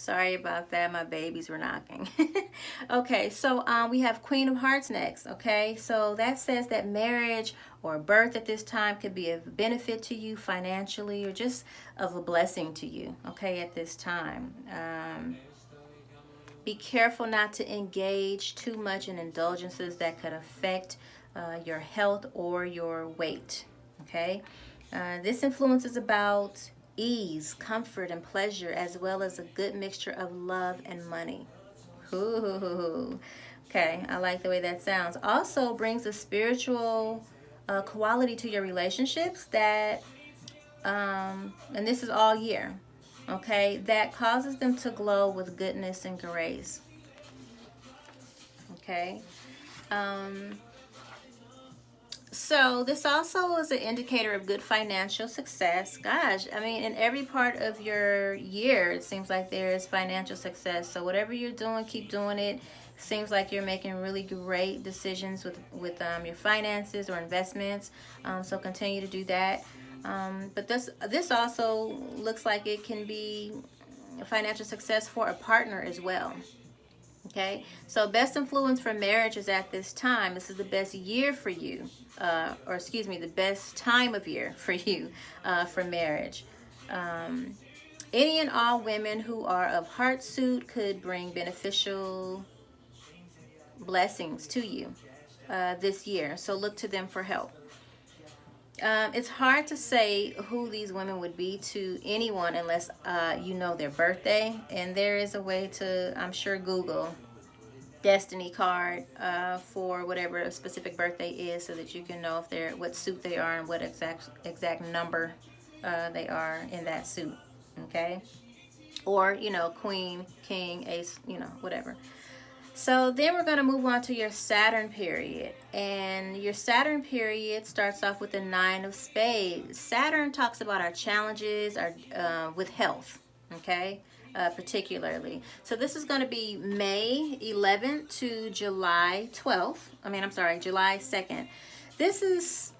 Sorry about that. My babies were knocking. Okay, so we have Queen of Hearts next. Okay, so that says that marriage or birth at this time could be of benefit to you financially or just of a blessing to you. Okay, at this time. Be careful not to engage too much in indulgences that could affect your health or your weight. Okay, this influence is about ease, comfort, and pleasure, as well as a good mixture of love and money. Ooh. Okay, I like the way that sounds. Also brings a spiritual quality to your relationships that, and this is all year, okay, that causes them to glow with goodness and grace. Okay. Um, so this also is an indicator of good financial success. Gosh, I mean, in every part of your year, it seems like there is financial success. So whatever you're doing, keep doing it. Seems like you're making really great decisions with your finances or investments. So continue to do that. But this also looks like it can be financial success for a partner as well. Okay, so best influence for marriage is at this time. This is the best year for you, or excuse me, the best time of year for you for marriage. Um, any and all women who are of heart suit could bring beneficial blessings to you this year. So look to them for help. It's hard to say who these women would be to anyone unless you know their birthday. And there is a way to, I'm sure, Google destiny card for whatever a specific birthday is, so that you can know if they're what suit they are and what exact number they are in that suit. Okay, or queen, king, ace, whatever. So then we're going to move on to your Saturn period. And your Saturn period starts off with the Nine of Spades. Saturn talks about our challenges, our with health, okay, particularly. So this is going to be May 11th to July 12th. I'm sorry, July 2nd. This is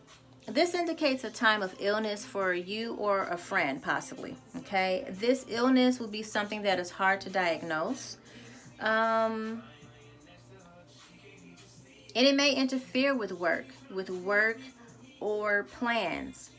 this indicates a time of illness for you or a friend, possibly. Okay, this illness will be something that is hard to diagnose. Um, and it may interfere with work or plans.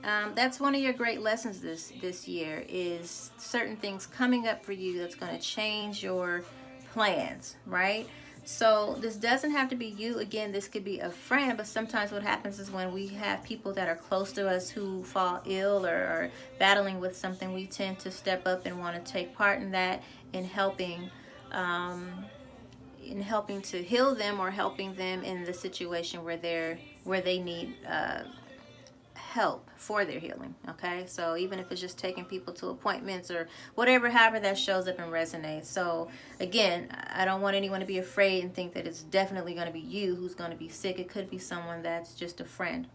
That's one of your great lessons this year, is certain things coming up for you that's going to change your plans, right? So this doesn't have to be you. Again, this could be a friend, but sometimes what happens is when we have people that are close to us who fall ill or are battling with something, we tend to step up and want to take part in that, in helping um, to heal them, or helping them in the situation where they need help for their healing. Okay, so even if it's just taking people to appointments or whatever, however that shows up and resonates. So again, I don't want anyone to be afraid and think that it's definitely going to be you who's going to be sick. It could be someone that's just a friend.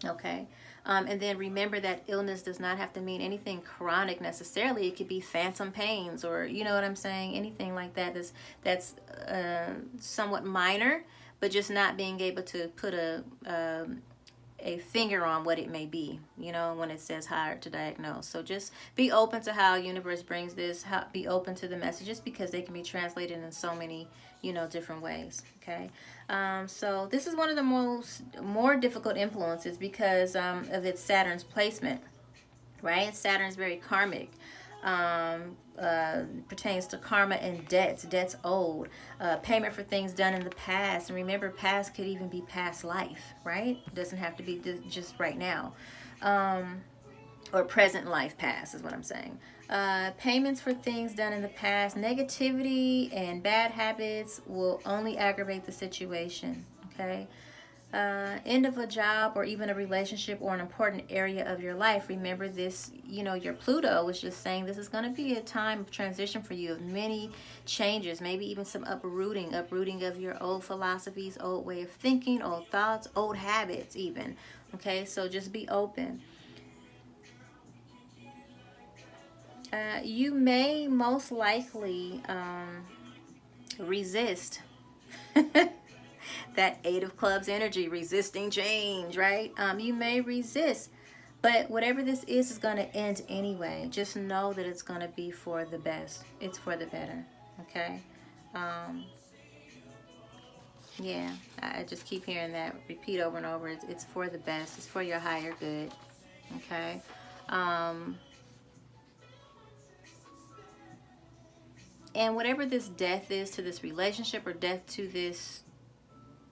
Okay. And then remember that illness does not have to mean anything chronic necessarily. It could be phantom pains, or you know what I'm saying, anything like that that's somewhat minor, but just not being able to put a finger on what it may be, when it says hard to diagnose. So just be open to how universe brings this, be open to the messages, because they can be translated in so many, different ways. Okay. So this is one of the more difficult influences because of its Saturn's placement, right? Saturn's very karmic. Pertains to karma and debts owed, payment for things done in the past. And remember, past could even be past life, right? It doesn't have to be just right now. Or present life past is what I'm saying. Payments for things done in the past. Negativity and bad habits will only aggravate the situation. Okay. End of a job or even a relationship or an important area of your life. Remember this, your Pluto was just saying this is going to be a time of transition for you, of many changes, maybe even some uprooting of your old philosophies, old way of thinking, old thoughts, old habits even. Okay, so just be open. You may most likely resist that Eight of Clubs energy, resisting change, right? You may resist But whatever this is going to end anyway. Just know that it's going to be for the best. It's for the better. Okay? Um, yeah, I just keep hearing that repeat over and over. It's for the best. It's for your higher good. Okay? Um, and whatever this death is to this relationship or death to this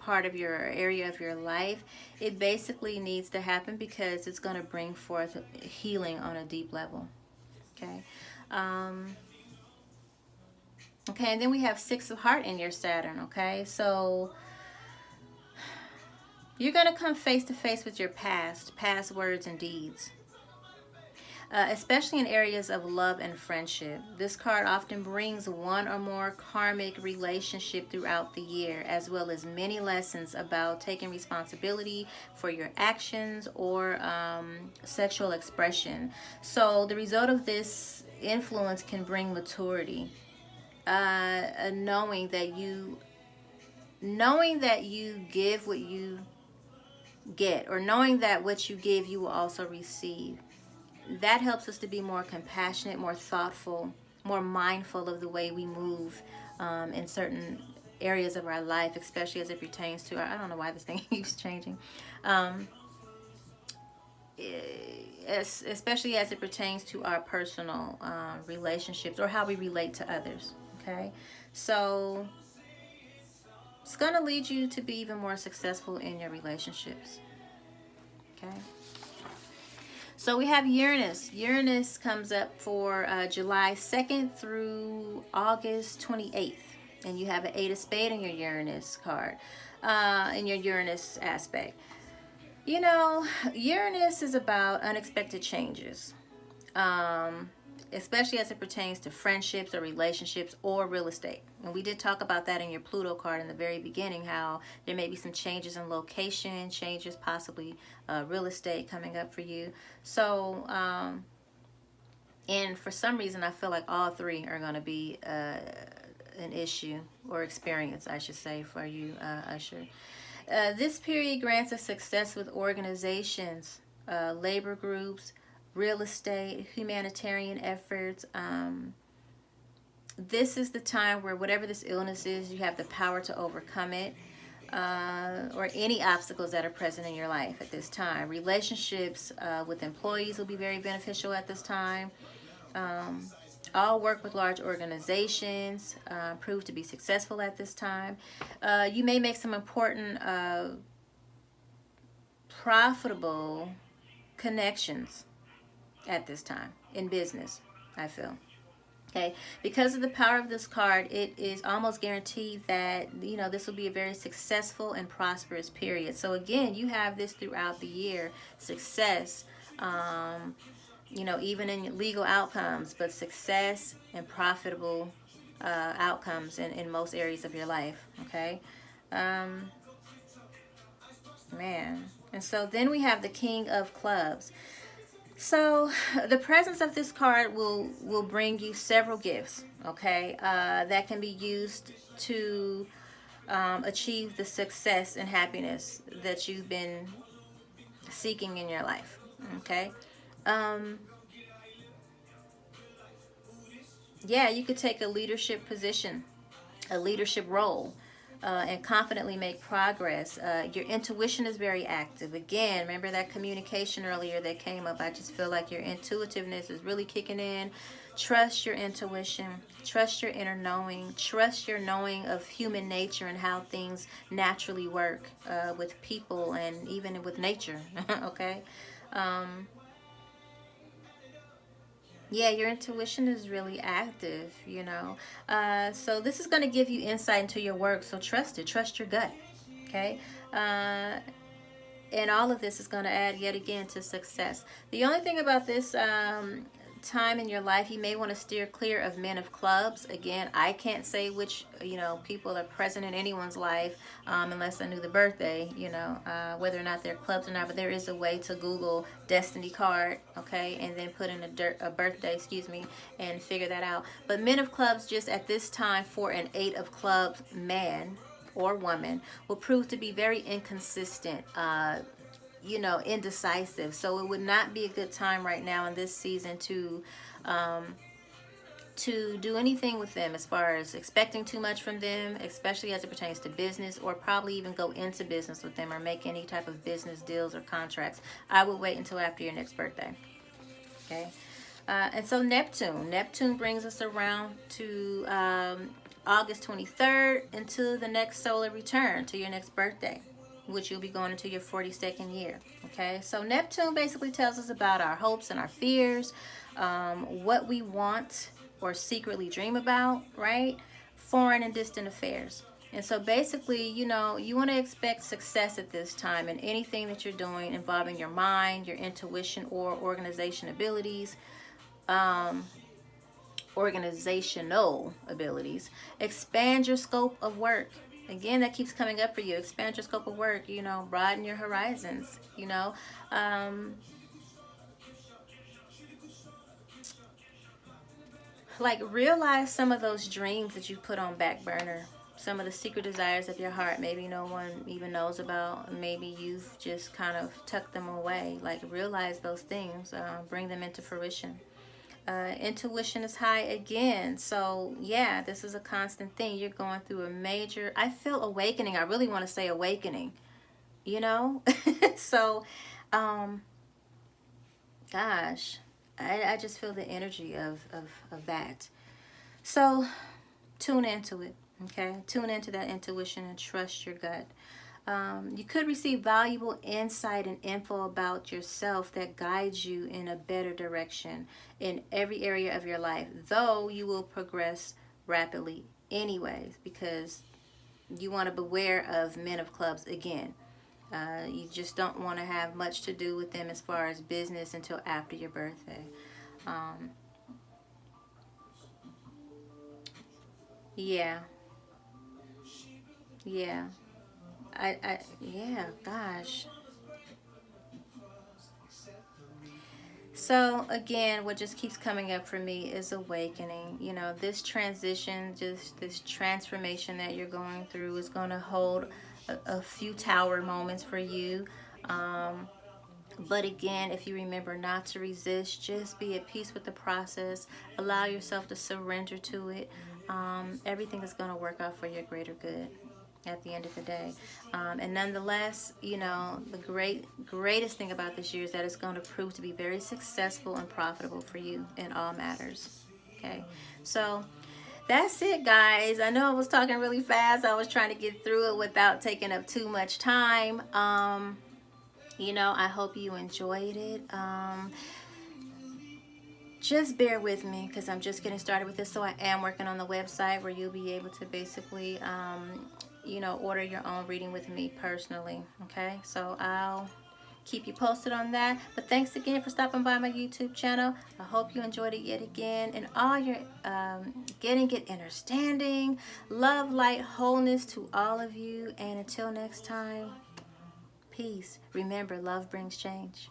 part of your area of your life, it basically needs to happen because it's going to bring forth healing on a deep level. Okay. Um, okay, and then we have Six of Heart in your Saturn. Okay, so you're going to come face to face with your past words and deeds. Especially in areas of love and friendship. This card often brings one or more karmic relationship throughout the year, as well as many lessons about taking responsibility for your actions or sexual expression. So the result of this influence can bring maturity, knowing that you give what you get, or knowing that what you give you will also receive. That helps us to be more compassionate, more thoughtful, more mindful of the way we move in certain areas of our life, especially as it pertains to our, I don't know why this thing keeps changing, especially as it pertains to our personal relationships or how we relate to others. Okay, so it's going to lead you to be even more successful in your relationships. Okay. So we have Uranus. Uranus comes up for July 2nd through August 28th. And you have an Eight of Spades in your Uranus card, in your Uranus aspect. You know, Uranus is about unexpected changes. Especially as it pertains to friendships or relationships or real estate. And we did talk about that in your Pluto card in the very beginning, how there may be some changes in location, changes possibly real estate coming up for you. So, and for some reason, I feel like all three are going to be an issue or experience, I should say, for you, Usher. This period grants us success with organizations, labor groups, real estate, humanitarian efforts. This is the time where whatever this illness is, you have the power to overcome it, or any obstacles that are present in your life at this time. Relationships with employees will be very beneficial at this time. All work with large organizations prove to be successful at this time. You may make some important profitable connections at this time in business, I feel. Okay, because of the power of this card, it is almost guaranteed that, you know, this will be a very successful and prosperous period. So again, you have this throughout the year, success, you know, even in legal outcomes, but success and profitable outcomes in most areas of your life. Okay, man. And so then we have the King of Clubs. So the presence of this card will bring you several gifts, okay, that can be used to achieve the success and happiness that you've been seeking in your life, okay. Yeah, you could take a leadership position, a leadership role, and confidently make progress. Your intuition is very active. Again, remember that communication earlier that came up. I just feel like your intuitiveness is really kicking in. Trust your intuition. Trust your inner knowing. Trust your knowing of human nature and how things naturally work with people and even with nature. Okay? Yeah, your intuition is really active, you know. So this is going to give you insight into your work. So trust it. Trust your gut. Okay. And all of this is going to add yet again to success. The only thing about this time in your life, you may want to steer clear of men of clubs. Again, I can't say which, you know, people are present in anyone's life unless I knew the birthday, you know, whether or not they're clubs or not. But there is a way to Google destiny card, okay, and then put in a birthday, and figure that out. But men of clubs, just at this time, for an Eight of Clubs man or woman, will prove to be very inconsistent, you know, indecisive. So it would not be a good time right now in this season to do anything with them as far as expecting too much from them, especially as it pertains to business, or probably even go into business with them or make any type of business deals or contracts. I would wait until after your next birthday. Okay. And so Neptune brings us around to August 23rd until the next solar return to your next birthday, which you'll be going into your 42nd year. Okay, so Neptune basically tells us about our hopes and our fears, what we want or secretly dream about, right? Foreign and distant affairs. And so basically, you know, you want to expect success at this time in anything that you're doing involving your mind, your intuition, or organization abilities. Organizational abilities. Expand your scope of work. Again, that keeps coming up for you. Expand your scope of work, you know, broaden your horizons, you know. Like, realize some of those dreams that you put on back burner. Some of the secret desires of your heart, maybe no one even knows about. Maybe you've just kind of tucked them away. Like, realize those things, bring them into fruition. Intuition is high again. So yeah, this is a constant thing. You're going through a major, I feel awakening. I really want to say awakening, you know. So gosh, I just feel the energy of that. So tune into it. Okay, tune into that intuition and trust your gut. You could receive valuable insight and info about yourself that guides you in a better direction in every area of your life, though you will progress rapidly anyways, because you want to beware of men of clubs again. You just don't want to have much to do with them as far as business until after your birthday. Um, yeah, yeah. Yeah, gosh. So again, what just keeps coming up for me is awakening. You know, this transition, just this transformation that you're going through is going to hold a few tower moments for you. Um, but again, if you remember not to resist, just be at peace with the process. Allow yourself to surrender to it. Everything is going to work out for your greater good at the end of the day. And nonetheless, you know, the greatest thing about this year is that it's going to prove to be very successful and profitable for you in all matters. Okay, so that's it, guys. I know I was talking really fast. I was trying to get through it without taking up too much time. You know, I hope you enjoyed it. Just bear with me because I'm just getting started with this. So I am working on the website where you'll be able to basically, you know, order your own reading with me personally. Okay, so I'll keep you posted on that. But thanks again for stopping by my YouTube channel. I hope you enjoyed it yet again. And all your getting it understanding, love, light, wholeness to all of you. And until next time, peace. Remember, love brings change.